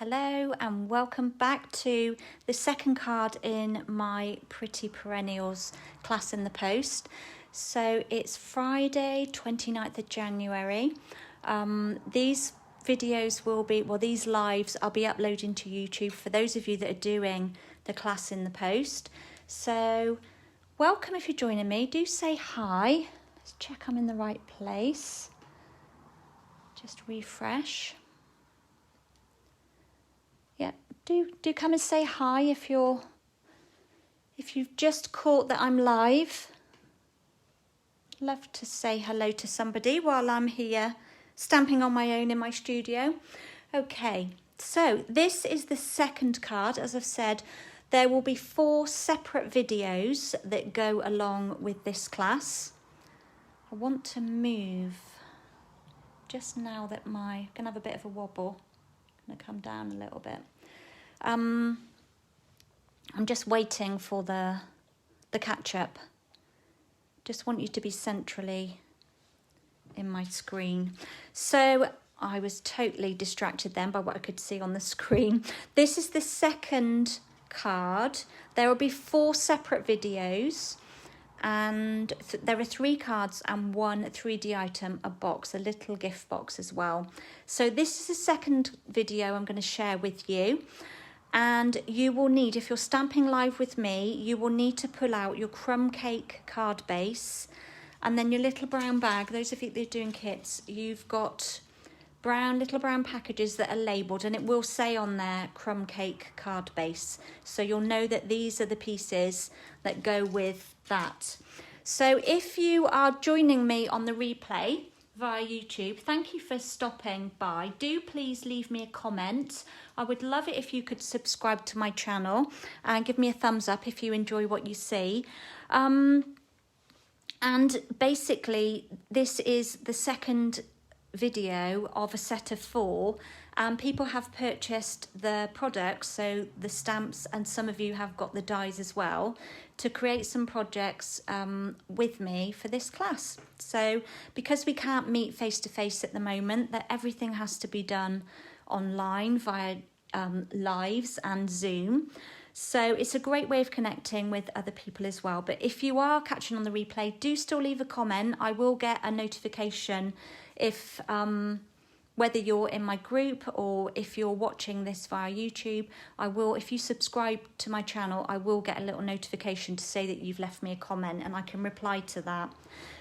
Hello and welcome back to the second card in my Pretty Perennials class in the post. So it's Friday 29th of January. These videos will be, these lives I'll be uploading to YouTube for those of you that are doing the class in the post. So welcome if you're joining me. Do say hi. Let's check I'm in the right place. Just refresh. Yeah, do come and say hi if you've just caught that I'm live. Love to say hello to somebody while I'm here stamping on my own in my studio. Okay, so this is the second card. As I've said, there will be 4 separate videos that go along with this class. I want to move just now that I'm gonna have a bit of a wobble. I'm gonna come down a little bit. I'm just waiting for the catch up. Just want you to be centrally in my screen. So I was totally distracted then by what I could see on the screen. This is the second card. There will be 4 separate videos. And there are 3 cards and 1 3D item, a box, a little gift box as well. So this is the second video I'm going to share with you. And you will need, if you're stamping live with me, you will need to pull out your crumb cake card base and then your little brown bag. Those of you that are doing kits, you've got little brown packages that are labelled, and it will say on there crumb cake card base, so you'll know that these are the pieces that go with that. So if you are joining me on the replay via YouTube, thank you for stopping by. Do please leave me a comment. I would love it if you could subscribe to my channel and give me a thumbs up if you enjoy what you see. And basically this is the second video of a set of 4, and people have purchased the products, so the stamps, and some of you have got the dies as well, to create some projects with me for this class. So because we can't meet face to face at the moment, that everything has to be done online via lives and Zoom. So it's a great way of connecting with other people as well. But if you are catching on the replay, do still leave a comment. I will get a notification if whether you're in my group or if you're watching this via YouTube. If you subscribe to my channel, I will get a little notification to say that you've left me a comment, and I can reply to that.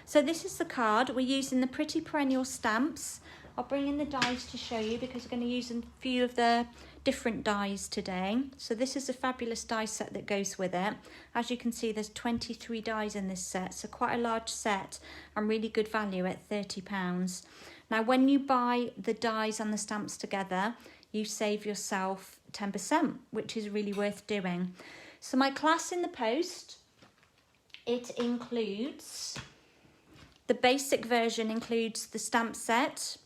So this is the card. We're using the Pretty Perennial stamps. I'll bring in the dies to show you because we're going to use a few of the different dies today. So this is a fabulous die set that goes with it. As you can see, there's 23 dies in this set, so quite a large set and really good value at £30. Now when you buy the dies and the stamps together, you save yourself 10%, which is really worth doing. So my class in the post, it includes, the basic version includes the stamp set.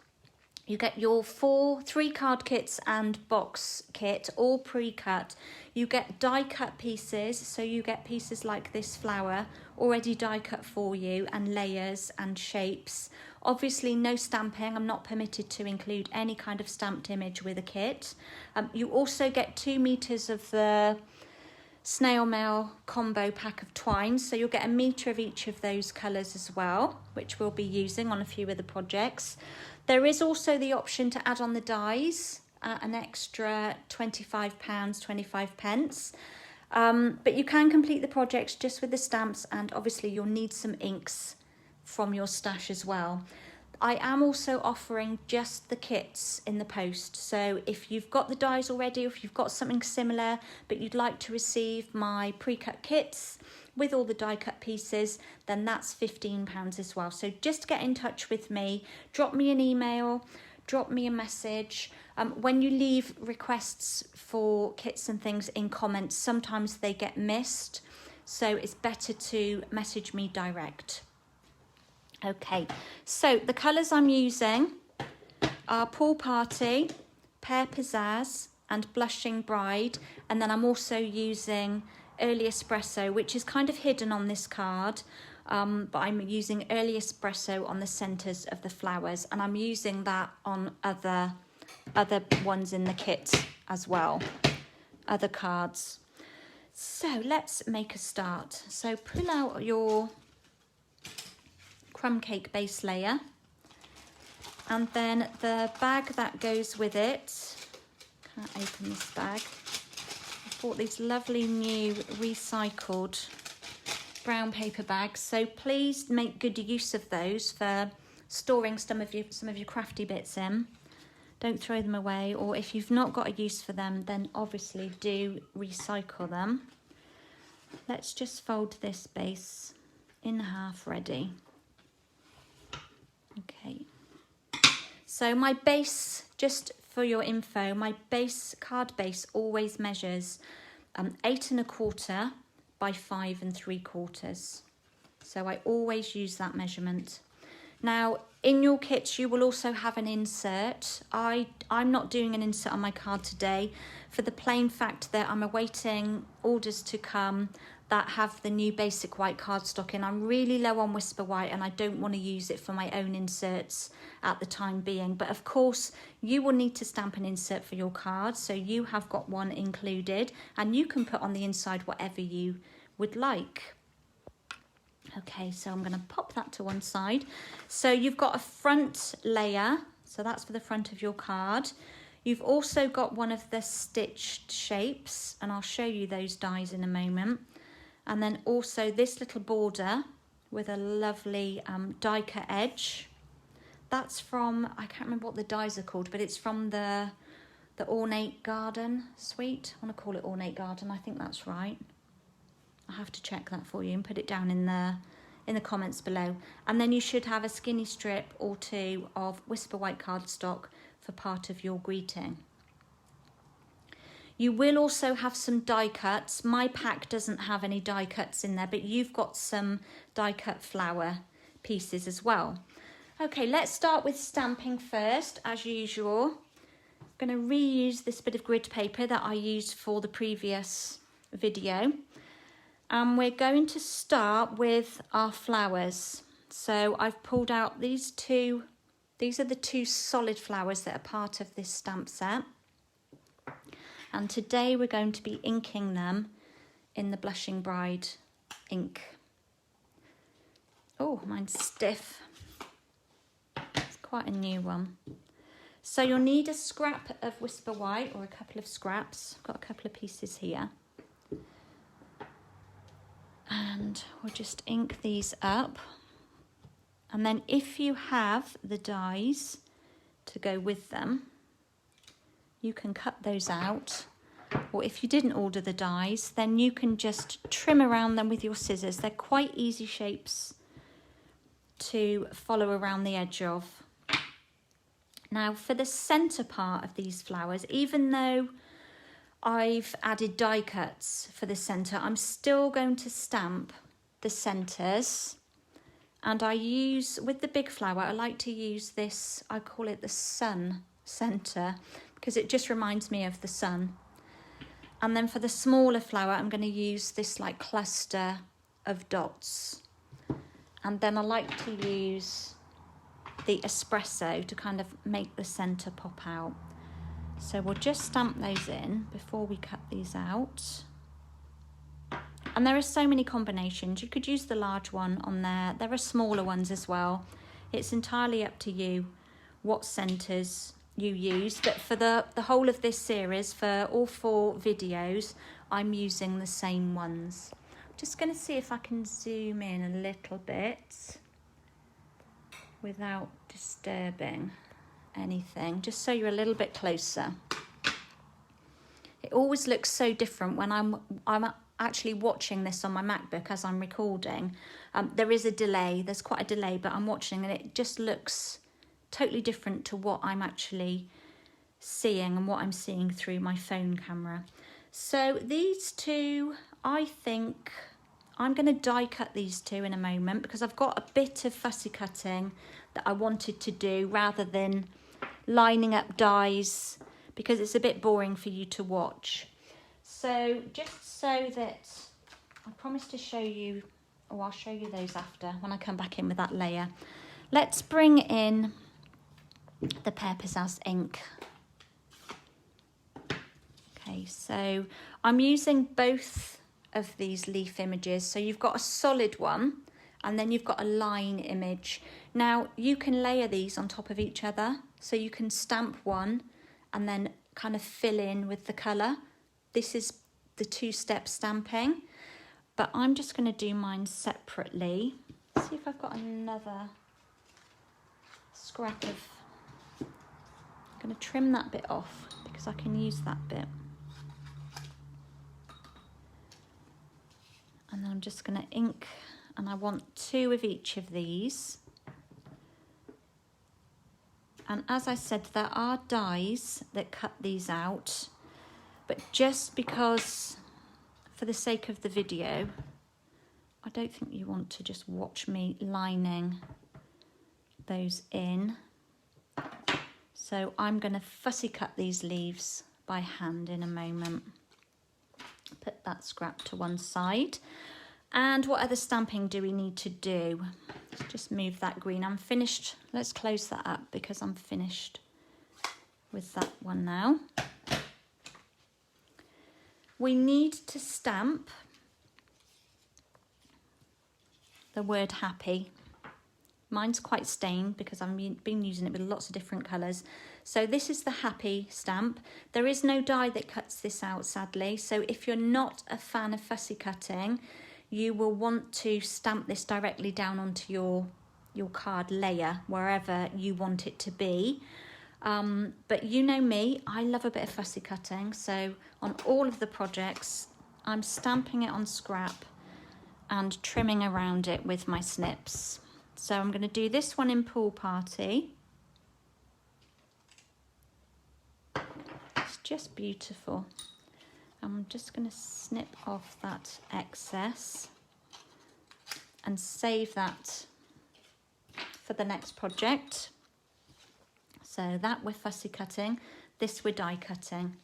You get your 3 card kits and box kit, all pre-cut. You get die cut pieces, so you get pieces like this flower already die cut for you, and layers and shapes. Obviously no stamping. I'm not permitted to include any kind of stamped image with a kit. You also get 2 meters of the snail mail combo pack of twines, so you'll get 1 meter of each of those colours as well, which we'll be using on a few of the projects. There is also the option to add on the dies at an extra £25, 25 pence. But you can complete the projects just with the stamps, and obviously you'll need some inks from your stash as well. I am also offering just the kits in the post, so if you've got the dies already, or if you've got something similar but you'd like to receive my pre-cut kits with all the die cut pieces, then that's £15 as well. So just get in touch with me, drop me an email, drop me a message. When you leave requests for kits and things in comments, sometimes they get missed, so it's better to message me direct. Okay, so the colours I'm using are Pool Party, Pear Pizzazz and Blushing Bride, and then I'm also using Early Espresso, which is kind of hidden on this card, but I'm using Early Espresso on the centres of the flowers, and I'm using that on other ones in the kit as well, other cards. So let's make a start. So pull out your crumb cake base layer, and then the bag that goes with it. Can't open this bag. I bought these lovely new recycled brown paper bags, so please make good use of those for storing some of your crafty bits in. Don't throw them away, or if you've not got a use for them, then obviously do recycle them. Let's just fold this base in half ready. Okay. So my base, just for your info, my base, card base always measures 8 1/4 by 5 3/4. So I always use that measurement. Now, in your kits, you will also have an insert. I'm not doing an insert on my card today for the plain fact that I'm awaiting orders to come that have the new basic white cardstock in. I'm really low on Whisper White and I don't want to use it for my own inserts at the time being. But of course, you will need to stamp an insert for your card, so you have got one included and you can put on the inside whatever you would like. Okay, so I'm going to pop that to one side. So you've got a front layer, so that's for the front of your card. You've also got one of the stitched shapes, and I'll show you those dies in a moment. And then also this little border with a lovely die cut edge. That's from, I can't remember what the dies are called, but it's from the Ornate Garden suite. I want to call it Ornate Garden, I think that's right. I'll have to check that for you and put it down in the comments below. And then you should have a skinny strip or two of Whisper White cardstock for part of your greeting. You will also have some die cuts. My pack doesn't have any die cuts in there, but you've got some die cut flower pieces as well. Okay, let's start with stamping first, as usual. I'm going to reuse this bit of grid paper that I used for the previous video. And we're going to start with our flowers. So I've pulled out these two. These are the two solid flowers that are part of this stamp set. And today we're going to be inking them in the Blushing Bride ink. Oh, mine's stiff. It's quite a new one. So you'll need a scrap of Whisper White or a couple of scraps. I've got a couple of pieces here. And we'll just ink these up. And then if you have the dies to go with them, you can cut those out. Or if you didn't order the dies, then you can just trim around them with your scissors. They're quite easy shapes to follow around the edge of. Now for the centre part of these flowers, even though I've added die cuts for the centre, I'm still going to stamp the centres. And I use, with the big flower, I like to use this, I call it the sun centre, because it just reminds me of the sun. And then for the smaller flower, I'm going to use this like cluster of dots. And then I like to use the espresso to kind of make the centre pop out. So we'll just stamp those in before we cut these out. And there are so many combinations. You could use the large one on there. There are smaller ones as well. It's entirely up to you what centres you use. But for the whole of this series, for all 4 videos, I'm using the same ones. Just going to see if I can zoom in a little bit without disturbing anything, just so you're a little bit closer. It always looks so different when I'm actually watching this on my MacBook as I'm recording. There is a delay, there's quite a delay, but I'm watching and it just looks totally different to what I'm actually seeing and what I'm seeing through my phone camera. So these two, I think I'm going to die cut these two in a moment because I've got a bit of fussy cutting that I wanted to do rather than lining up dies because it's a bit boring for you to watch. So just so that I promise to show you, or I'll show you those after when I come back in with that layer. Let's bring in the Pear Pizzazz ink. so I'm using both of these leaf images. So you've got a solid one and then you've got a line image. Now you can layer these on top of each other. So you can stamp one and then kind of fill in with the colour. This is the two-step stamping, but I'm just going to do mine separately. See if I've got another scrap of, I'm going to trim that bit off because I can use that bit. And then I'm just going to ink, and I want 2 of each of these. And as I said, there are dies that cut these out, but just because, for the sake of the video, I don't think you want to just watch me lining those in. So I'm going to fussy cut these leaves by hand in a moment. Put that scrap to one side. And what other stamping do we need to do? Let's just move that green. I'm finished. Let's close that up because I'm finished with that one now. We need to stamp the word happy. Mine's quite stained because I've been using it with lots of different colours. So this is the happy stamp. There is no die that cuts this out, sadly. So if you're not a fan of fussy cutting, you will want to stamp this directly down onto your card layer, wherever you want it to be. But you know me, I love a bit of fussy cutting. So on all of the projects, I'm stamping it on scrap and trimming around it with my snips. So I'm going to do this one in Pool Party. It's just beautiful. I'm just going to snip off that excess and save that for the next project. So that we're fussy cutting, this we're die cutting.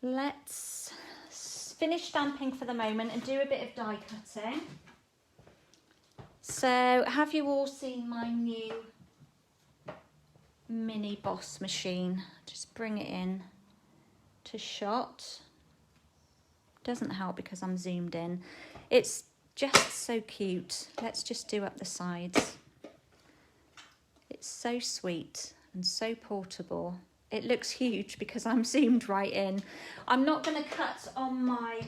Let's finish stamping for the moment and do a bit of die cutting. So have you all seen my new mini boss machine? Just bring it in to shot. Doesn't help because I'm zoomed in. It's just so cute. Let's just do up the sides. It's so sweet and so portable. It looks huge because I'm zoomed right in. I'm not going to cut on my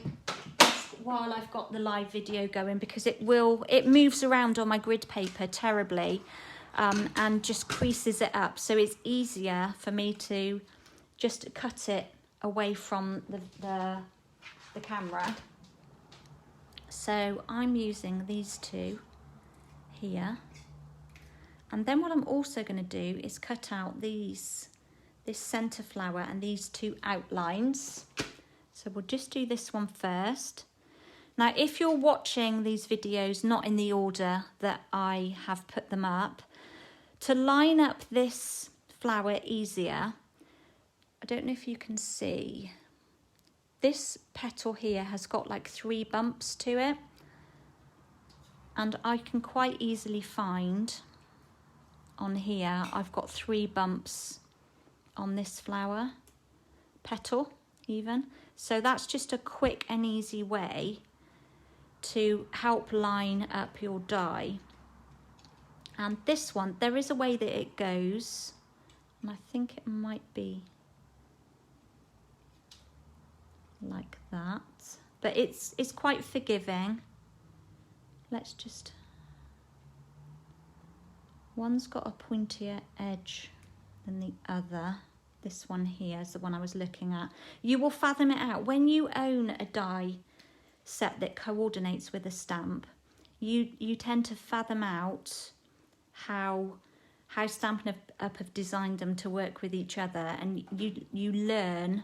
desk while I've got the live video going because it moves around on my grid paper terribly and just creases it up. So it's easier for me to just cut it away from the camera. So I'm using these two here. And then what I'm also going to do is cut out this centre flower and these two outlines. So we'll just do this one first. Now, if you're watching these videos not in the order that I have put them up, to line up this flower easier, I don't know if you can see, this petal here has got like 3 bumps to it. And I can quite easily find on here, I've got 3 bumps on this flower petal even. So that's just a quick and easy way to help line up your die. And this one, there is a way that it goes, and I think it might be like that, but it's quite forgiving. Let's just, one's got a pointier edge than the other. This one here is the one I was looking at. You will fathom it out. When you own a die set that coordinates with a stamp, you tend to fathom out how Stampin' Up have designed them to work with each other, and you learn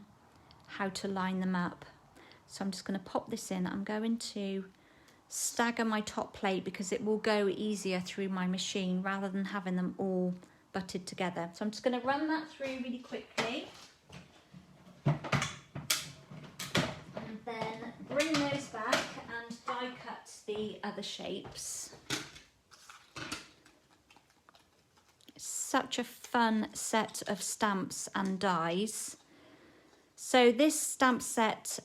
how to line them up. So I'm just going to pop this in. I'm going to stagger my top plate because it will go easier through my machine rather than having them all butted together. So I'm just going to run that through really quickly and then bring those back and die cut the other shapes. It's such a fun set of stamps and dies. So this stamp set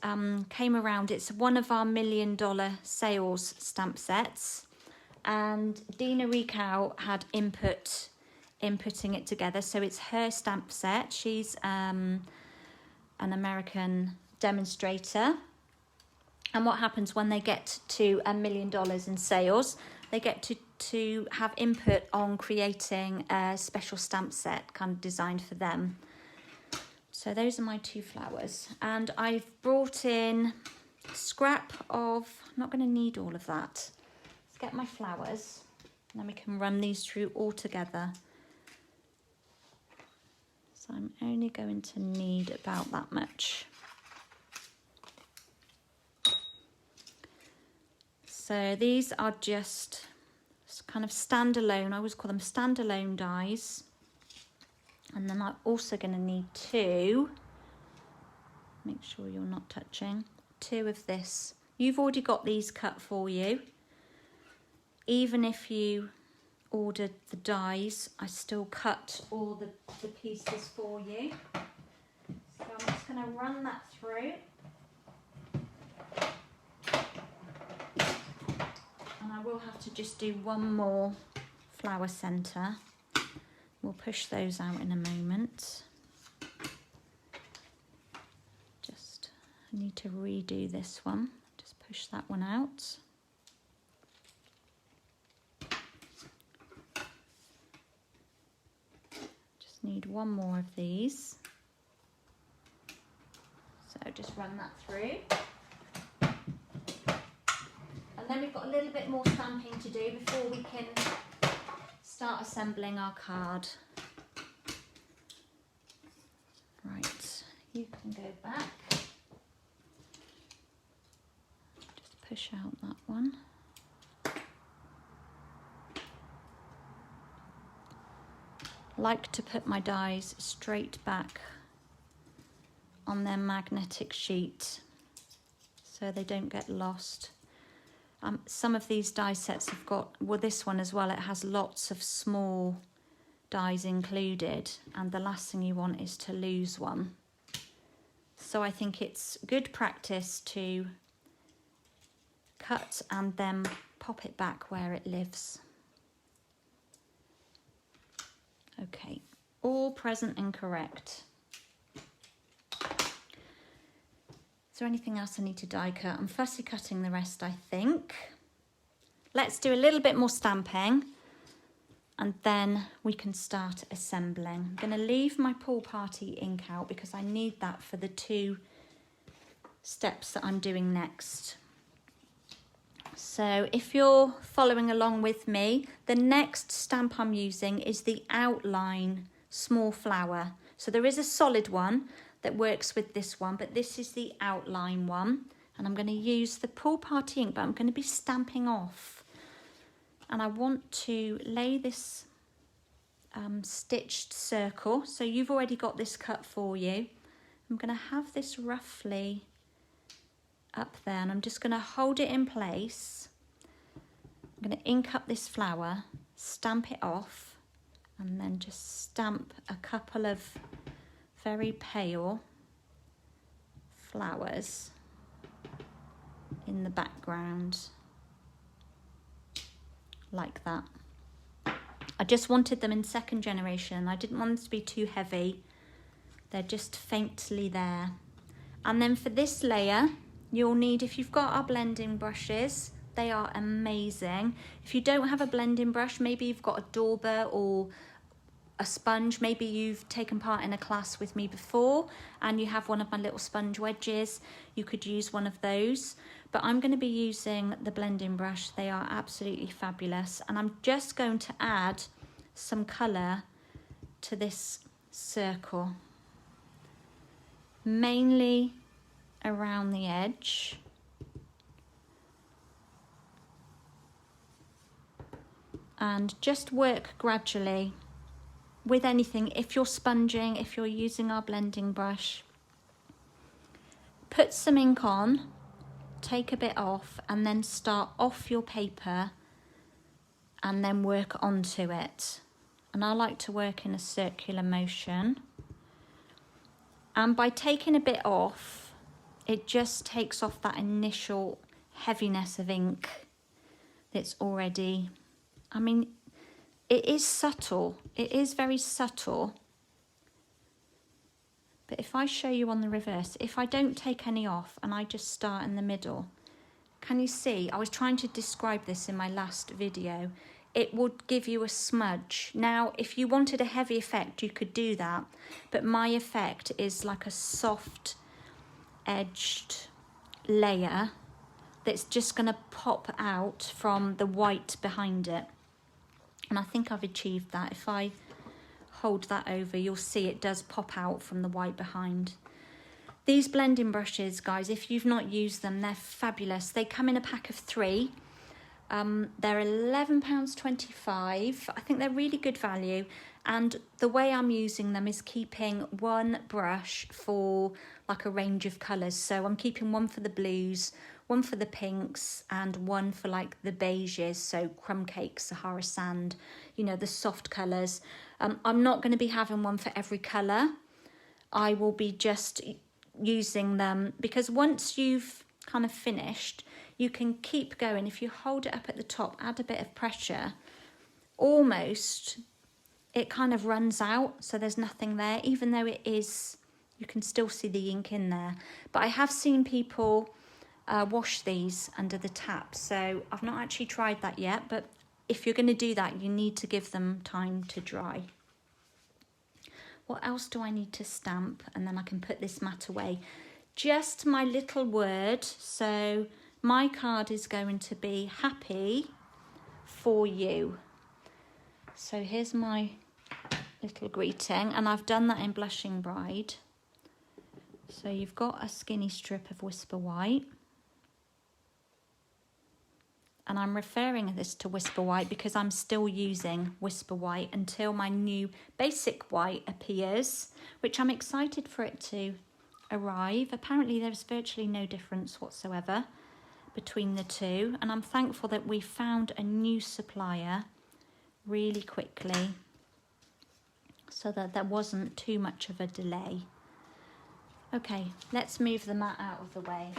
came around. It's one of our $1 million sales stamp sets, and Dina Ricow had inputting it together. So it's her stamp set. She's an American demonstrator. And what happens when they get to $1 million in sales, they get to have input on creating a special stamp set kind of designed for them. So those are my two flowers. And I've brought in scrap of, I'm not going to need all of that. Let's get my flowers, and then we can run these through all together. So I'm only going to need about that much. So these are just kind of standalone, I always call them standalone dies. And then I'm also going to need two, make sure you're not touching, two of this. You've already got these cut for you. Even if you ordered the dies, I still cut all the pieces for you. So I'm just going to run that through. And I will have to just do one more flower centre. We'll push those out in a moment. Just, I need to redo this one. Just push that one out. Just need one more of these. So just run that through. And then we've got a little bit more stamping to do before we can start assembling our card. Right, you can go back. Just push out that one. Like to put my dies straight back on their magnetic sheet so they don't get lost. Some of these die sets have got, well, this one as well, it has lots of small dies included, and the last thing you want is to lose one. So I think it's good practice to cut and then pop it back where it lives. Okay, all present and correct. Is there anything else I need to die cut? I'm fussy cutting the rest, I think. Let's do a little bit more stamping and then we can start assembling. I'm going to leave my pool party ink out because I need that for the two steps that I'm doing next. So if you're following along with me, the next stamp I'm using is the outline small flower. So there is a solid one that works with this one, but this is the outline one. And I'm going to use the pool party ink, but I'm going to be stamping off. And I want to lay this stitched circle. So you've already got this cut for you. I'm going to have this roughly up there, and I'm just going to hold it in place. I'm going to ink up this flower, stamp it off, and then just stamp a couple of very pale flowers in the background, like that. I just wanted them in second generation. I didn't want them to be too heavy. They're just faintly there. And then for this layer, you'll need, if you've got our blending brushes, they are amazing. If you don't have a blending brush, maybe you've got a dauber or a sponge. Maybe you've taken part in a class with me before and you have one of my little sponge wedges. You could use one of those, but I'm going to be using the blending brush. They are absolutely fabulous, and I'm just going to add some colour to this circle, mainly around the edge. And just work gradually with anything. If you're sponging, if you're using our blending brush, put some ink on, take a bit off, and then start off your paper and then work onto it. And I like to work in a circular motion. And by taking a bit off, it just takes off that initial heaviness of ink that's already, I mean, it is subtle. It is very subtle. But if I show you on the reverse, if I don't take any off and I just start in the middle, can you see? I was trying to describe this in my last video. It would give you a smudge. Now, if you wanted a heavy effect, you could do that. But my effect is like a soft edged layer that's just going to pop out from the white behind it. And I think I've achieved that. If I hold that over, you'll see it does pop out from the white behind. These blending brushes, guys, if you've not used them, they're fabulous. They come in a pack of 3. They're £11.25. I think they're really good value. And the way I'm using them is keeping one brush for like a range of colours. So I'm keeping one for the blues, one for the pinks, and one for like the beiges, so crumb cake, Sahara sand, you know, the soft colours. I'm not going to be having one for every colour. I will be just using them because once you've kind of finished, you can keep going. If you hold it up at the top, add a bit of pressure, almost it kind of runs out, so there's nothing there, even though it is, you can still see the ink in there. But I have seen people wash these under the tap, so I've not actually tried that yet, but if you're going to do that, you need to give them time to dry. What else do I need to stamp? And then I can put this mat away. Just my little word. So my card is going to be happy for you. So here's my little greeting, and I've done that in Blushing Bride. So you've got a skinny strip of Whisper White. And I'm referring this to Whisper White because I'm still using Whisper White until my new basic white appears, which I'm excited for it to arrive. Apparently there's virtually no difference whatsoever between the two, and I'm thankful that we found a new supplier really quickly so that there wasn't too much of a delay. Okay, let's move the mat out of the way.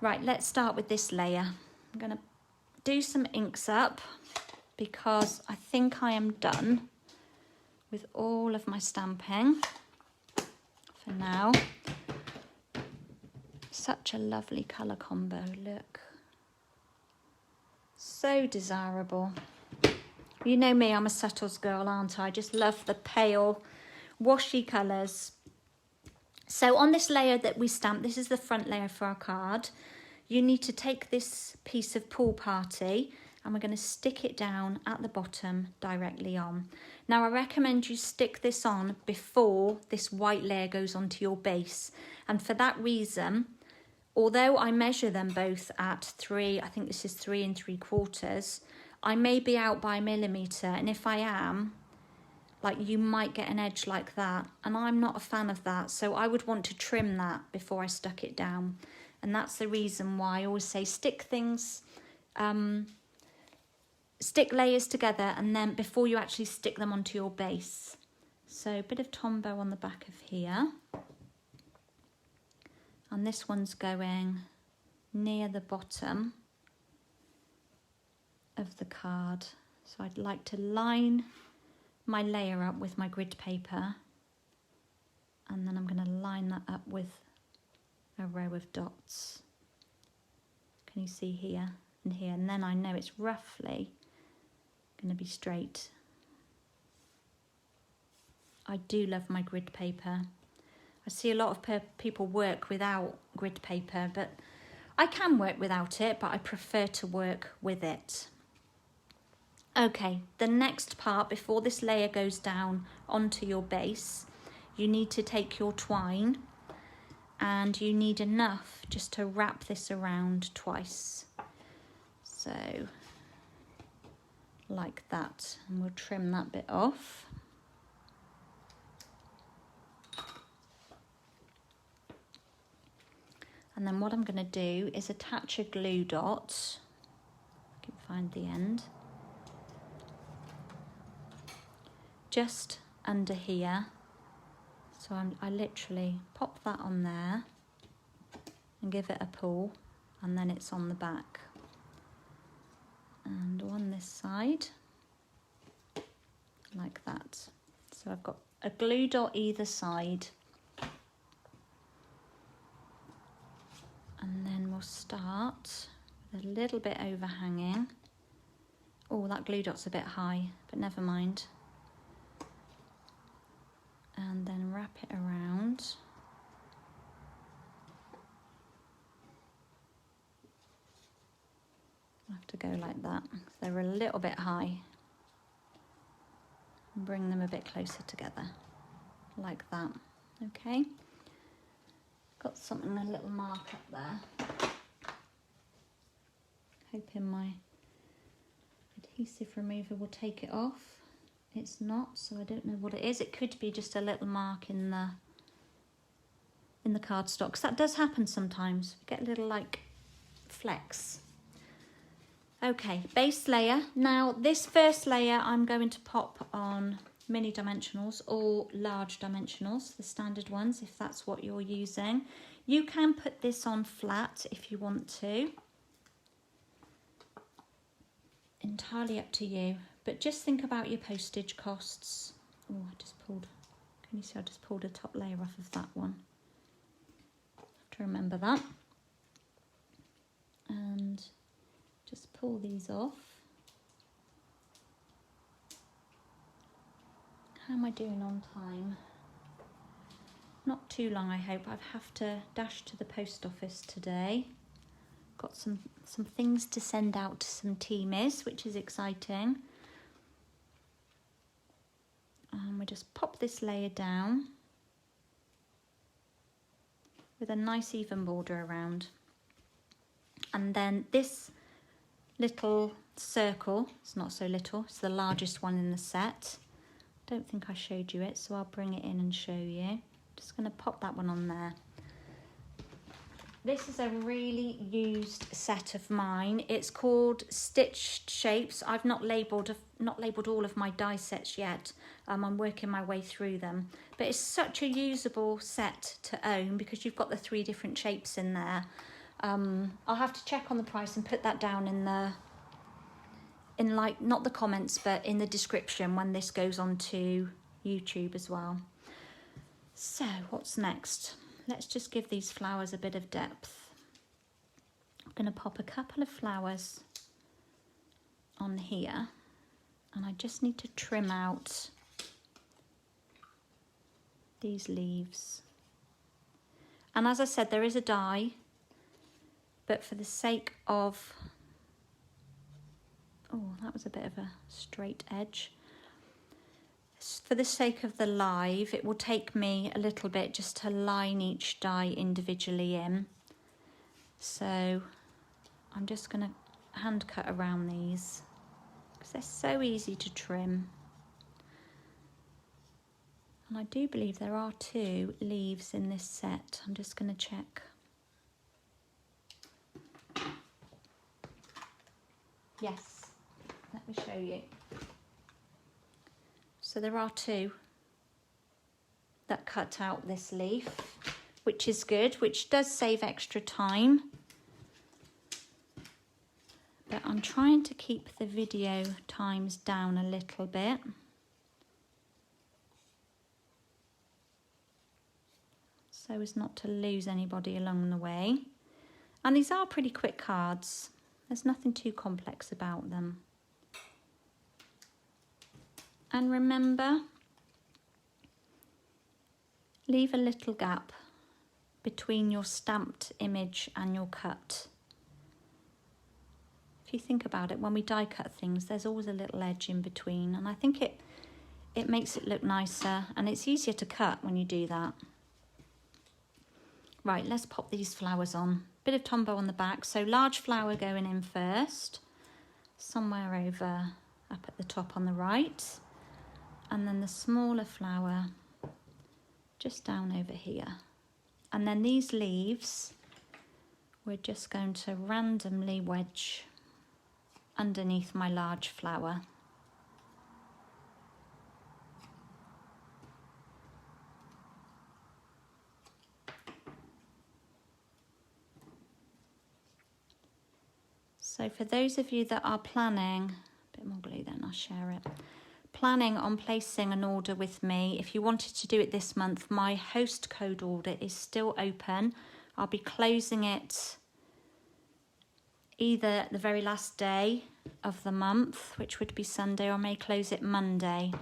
Right, let's start with this layer. I'm going to do some inks up because I think I am done with all of my stamping for now. Such a lovely colour combo, look. So desirable. You know me, I'm a subtles girl, aren't I? I just love the pale, washy colours. So on this layer that we stamped, this is the front layer for our card. You need to take this piece of Pool Party and we're going to stick it down at the bottom directly on. Now I recommend you stick this on before this white layer goes onto your base. And for that reason, although I measure them both at 3, I think this is 3 3/4, I may be out by a millimetre, and if I am, like, you might get an edge like that, and I'm not a fan of that, so I would want to trim that before I stuck it down. And that's the reason why I always say stick things, stick layers together, and then before you actually stick them onto your base. So a bit of Tombow on the back of here, and this one's going near the bottom of the card. So I'd like to line my layer up with my grid paper, and then I'm going to line that up with a row of dots. Can you see here and here? And then I know it's roughly going to be straight. I do love my grid paper. I see a lot of people work without grid paper, but I can work without it, but I prefer to work with it. Okay, the next part, before this layer goes down onto your base, you need to take your twine and you need enough just to wrap this around twice. So, like that, and we'll trim that bit off. And then what I'm going to do is attach a glue dot. I can find the end. Just under here. So I literally pop that on there and give it a pull, and then it's on the back. And on this side, like that. So I've got a glue dot either side. And then we'll start with a little bit overhanging. Oh, that glue dot's a bit high, but never mind. And then wrap it around. I have to go like that. They're a little bit high. Bring them a bit closer together, like that. Okay. Got something, a little mark up there. Hoping my adhesive remover will take it off. It's not, so I don't know what it is. It could be just a little mark in the cardstock, 'cause that does happen sometimes. We get a little like flecks. Okay, base layer. Now this first layer I'm going to pop on mini dimensionals or large dimensionals, the standard ones, if that's what you're using. You can put this on flat if you want to. Entirely up to you, but just think about your postage costs. Oh, I just pulled, can you see I just pulled a top layer off of that one? Have to remember that. And just pull these off. How am I doing on time? Not too long, I hope. I have to dash to the post office today. Got some things to send out to some teamies, which is exciting. And we just pop this layer down with a nice even border around. And then this little circle, it's not so little, it's the largest one in the set. Don't think I showed you it, so I'll bring it in and show you. Just going to pop that one on there. This is a really used set of mine. It's called Stitched Shapes. I've not labelled all of my die sets yet. I'm working my way through them. But it's such a usable set to own because you've got the 3 different shapes in there. I'll have to check on the price and put that down in like, not the comments, but in the description when this goes on to YouTube as well. So what's next? Let's just give these flowers a bit of depth. I'm going to pop a couple of flowers on here, and I just need to trim out these leaves. And as I said, there is a die, but for the sake of, oh, that was a bit of a straight edge. For the sake of the live, it will take me a little bit just to line each die individually in. So I'm just going to hand cut around these because they're so easy to trim. And I do believe there are 2 leaves in this set. I'm just going to check. Yes, let me show you. So there are 2 that cut out this leaf, which is good, which does save extra time. But I'm trying to keep the video times down a little bit. So as not to lose anybody along the way. And these are pretty quick cards. There's nothing too complex about them. And remember, leave a little gap between your stamped image and your cut. If you think about it, when we die cut things, there's always a little edge in between, and I think it makes it look nicer, and it's easier to cut when you do that. Right, let's pop these flowers on. Bit of Tombow on the back, so large flower going in first, somewhere over up at the top on the right. And then the smaller flower just down over here. And then these leaves, we're just going to randomly wedge underneath my large flower. So for those of you that are planning, a bit more glue then, I'll share it. Planning on placing an order with me, if you wanted to do it this month, my host code order is still open. I'll be closing it either the very last day of the month, which would be Sunday, or I may close it Monday.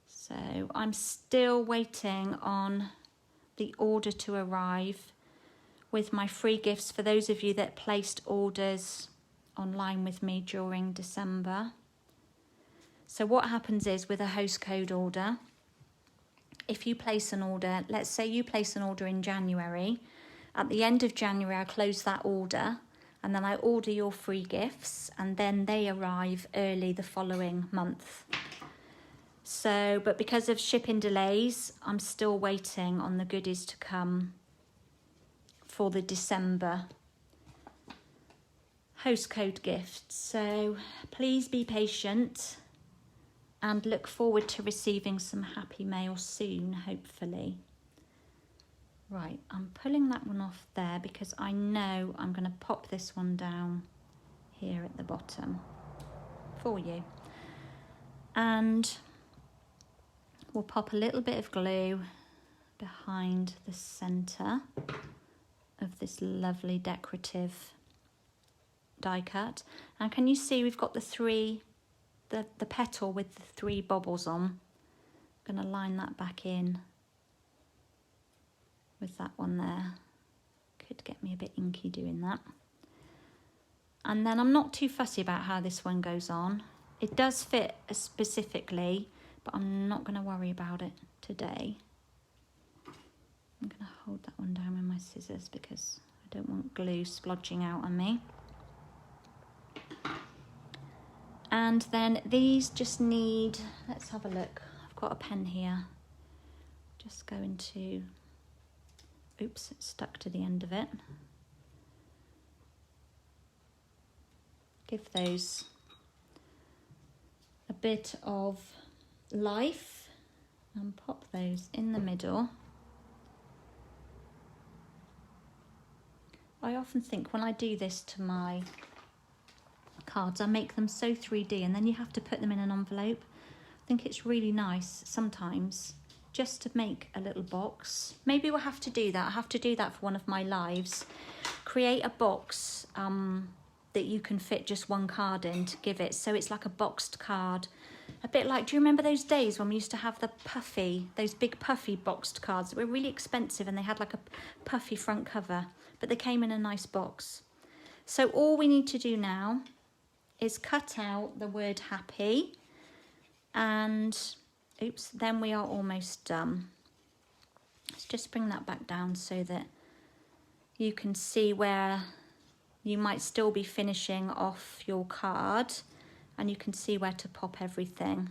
So I'm still waiting on the order to arrive with my free gifts for those of you that placed orders online with me during December. So what happens is with a host code order, if you place an order, let's say you place an order in January, at the end of January I close that order and then I order your free gifts and then they arrive early the following month. So, but because of shipping delays, I'm still waiting on the goodies to come for the December host code gift. So please be patient and look forward to receiving some happy mail soon, hopefully. Right, I'm pulling that one off there because I know I'm going to pop this one down here at the bottom for you. And we'll pop a little bit of glue behind the centre of this lovely decorative die cut. And can you see we've got the petal with the 3 bobbles on. I'm going to line that back in with that one there. Could get me a bit inky doing that. And then I'm not too fussy about how this one goes on. It does fit specifically, but I'm not going to worry about it today. I'm going to hold that one down with my scissors because I don't want glue splodging out on me. And then these just need, let's have a look. I've got a pen here. Just going to, oops, it's stuck to the end of it. Give those a bit of life and pop those in the middle. I often think when I do this to my cards, I make them so 3D and then you have to put them in an envelope. I think it's really nice sometimes just to make a little box. Maybe we'll have to do that. I have to do that for one of my lives. Create a box that you can fit just one card in to give it. So it's like a boxed card. A bit like, do you remember those days when we used to have those big puffy boxed cards that were really expensive and they had like a puffy front cover, but they came in a nice box. So all we need to do now is cut out the word happy and, oops, then we are almost done. Let's just bring that back down so that you can see where you might still be finishing off your card and you can see where to pop everything.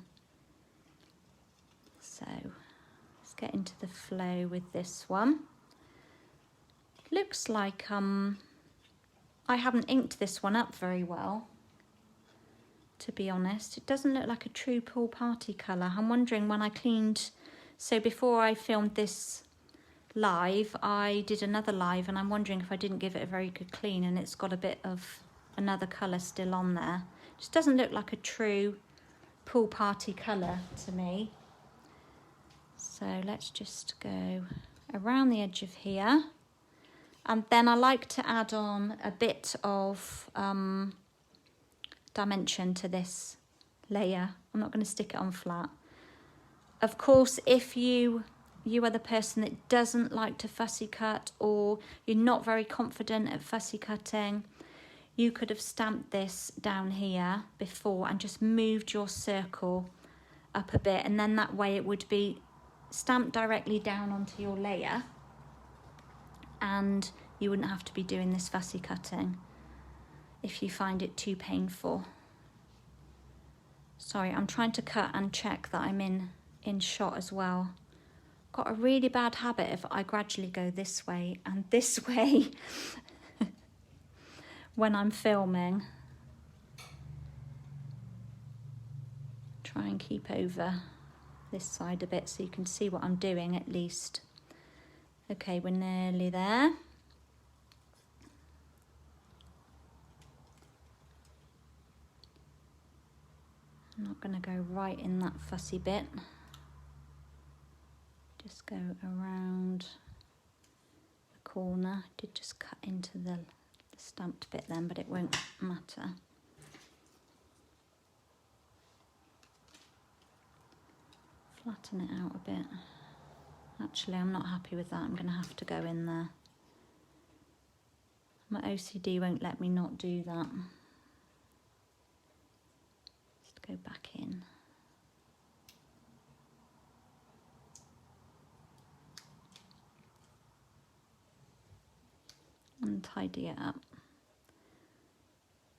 So let's get into the flow with this one. Looks like I haven't inked this one up very well, to be honest. It doesn't look like a true pool party colour. I'm wondering when I cleaned, so before I filmed this live, I did another live and I'm wondering if I didn't give it a very good clean and it's got a bit of another colour still on there. It just doesn't look like a true pool party colour to me. So let's just go around the edge of here. And then I like to add on a bit of dimension to this layer. I'm not going to stick it on flat. Of course, if you are the person that doesn't like to fussy cut or you're not very confident at fussy cutting, you could have stamped this down here before and just moved your circle up a bit, and then that way it would be stamped directly down onto your layer and you wouldn't have to be doing this fussy cutting if you find it too painful. Sorry, I'm trying to cut and check that I'm in shot as well. Got a really bad habit if I gradually go this way and this way when I'm filming. Try and keep over this side a bit so you can see what I'm doing at least. Okay, we're nearly there. I'm not going to go right in that fussy bit. Just go around the corner. I did just cut into the stamped bit then, but it won't matter. Flatten it out a bit. Actually, I'm not happy with that. I'm going to have to go in there. My OCD won't let me not do that. Just go back in. And tidy it up.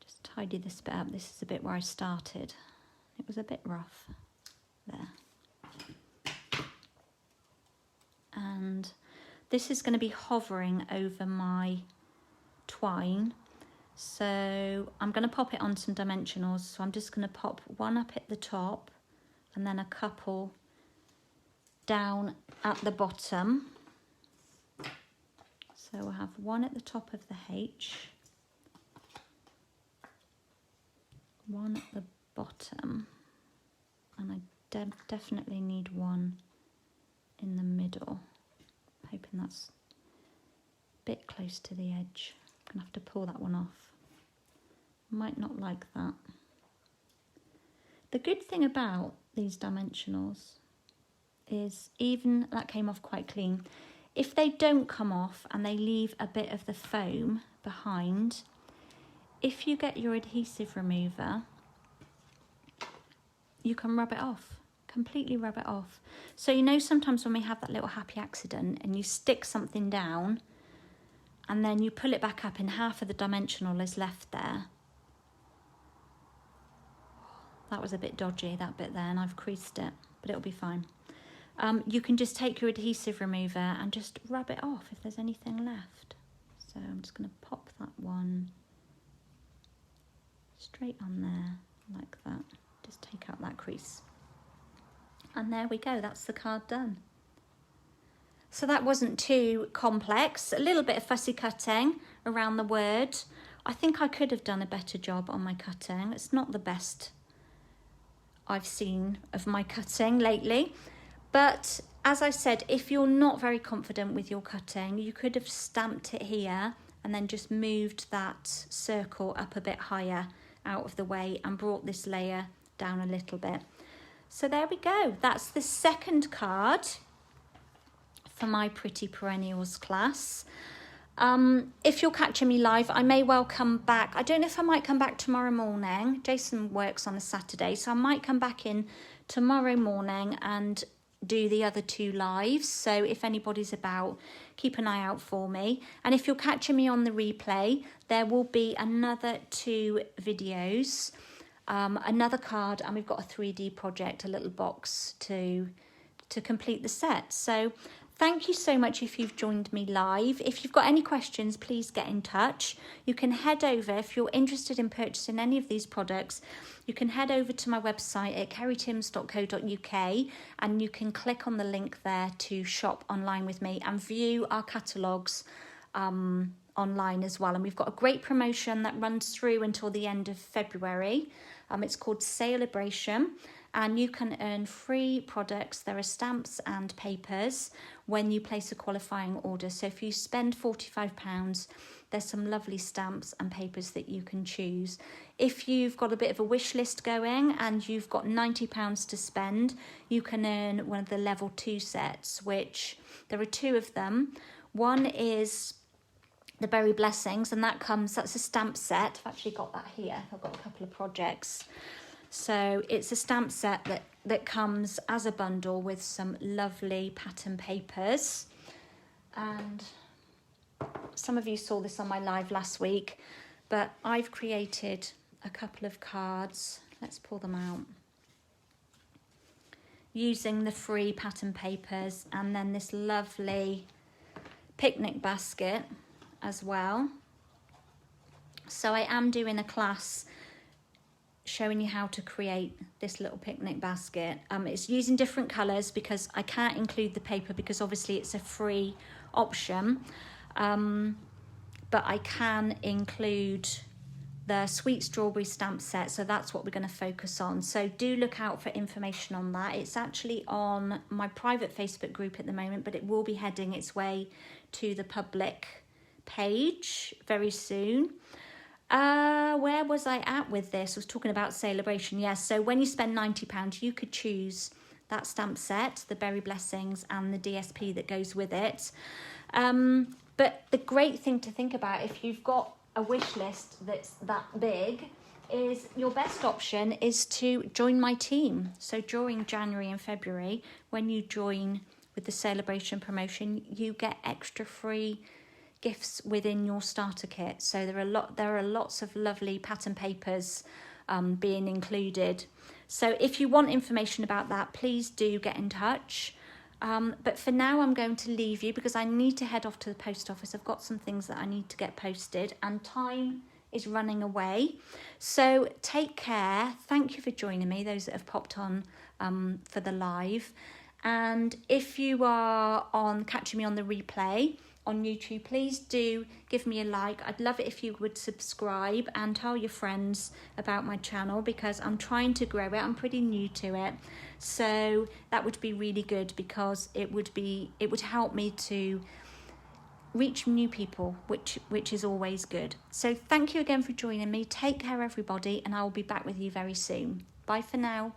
Just tidy this bit up. This is a bit where I started. It was a bit rough there. And this is going to be hovering over my twine, so I'm going to pop it on some dimensionals. So I'm just going to pop one up at the top and then a couple down at the bottom. So we'll have one at the top of the H, one at the bottom, and I definitely need one in the middle. Hoping that's a bit close to the edge. I'm gonna have to pull that one off. Might not like that. The good thing about these dimensionals is, even that came off quite clean, if they don't come off and they leave a bit of the foam behind, if you get your adhesive remover, you can rub it off. Completely rub it off. So you know, sometimes when we have that little happy accident and you stick something down and then you pull it back up and half of the dimensional is left there. That was a bit dodgy, that bit there, and I've creased it, but it'll be fine. You can just take your adhesive remover and just rub it off if there's anything left. So I'm just going to pop that one straight on there like that. Just take out that crease. And there we go, that's the card done. So that wasn't too complex. A little bit of fussy cutting around the word. I think I could have done a better job on my cutting. It's not the best I've seen of my cutting lately. But as I said, if you're not very confident with your cutting, you could have stamped it here and then just moved that circle up a bit higher out of the way and brought this layer down a little bit. So there we go. That's the second card for my Pretty Perennials class. If you're catching me live, I may well come back. I don't know if I might come back tomorrow morning. Jason works on a Saturday, so I might come back in tomorrow morning and do the other two lives. So if anybody's about, keep an eye out for me. And if you're catching me on the replay, there will be another 2 videos. Another card, and we've got a 3D project, a little box to complete the set. So thank you so much if you've joined me live. If you've got any questions, please get in touch. You can head over, if you're interested in purchasing any of these products, you can head over to my website at kerrytims.co.uk and you can click on the link there to shop online with me and view our catalogues online as well. And we've got a great promotion that runs through until the end of February. It's called Celebration, and you can earn free products. There are stamps and papers when you place a qualifying order. So if you spend £45, there's some lovely stamps and papers that you can choose. If you've got a bit of a wish list going and you've got £90 to spend, you can earn one of the level 2 sets, which there are 2 of them. One is the Berry Blessings, and that's a stamp set. I've actually got that here. I've got a couple of projects. So it's a stamp set that comes as a bundle with some lovely pattern papers. And some of you saw this on my live last week, but I've created a couple of cards. Let's pull them out. Using the free pattern papers and then this lovely picnic basket as well. So I am doing a class showing you how to create this little picnic basket. It's using different colours because I can't include the paper because obviously it's a free option, but I can include the Sweet Strawberry Stamp Set, so that's what we're going to focus on. So do look out for information on that. It's actually on my private Facebook group at the moment, but it will be heading its way to the public page very soon. Where was I at with this? I was talking about celebration. Yes, so when you spend £90, you could choose that stamp set, the Berry Blessings and the DSP that goes with it. But the great thing to think about if you've got a wish list that's that big is your best option is to join my team. So during January and February, when you join with the celebration promotion, you get extra free gifts within your starter kit. So there are lots of lovely pattern papers being included. So if you want information about that, please do get in touch. But for now, I'm going to leave you because I need to head off to the post office. I've got some things that I need to get posted and time is running away. So take care. Thank you for joining me, those that have popped on for the live. And if you are catching me on the replay on YouTube, please do give me a like. I'd love it if you would subscribe and tell your friends about my channel because I'm trying to grow it. I'm pretty new to it. So that would be really good because it would help me to reach new people, which is always good. So thank you again for joining me. Take care, everybody, and I will be back with you very soon. Bye for now.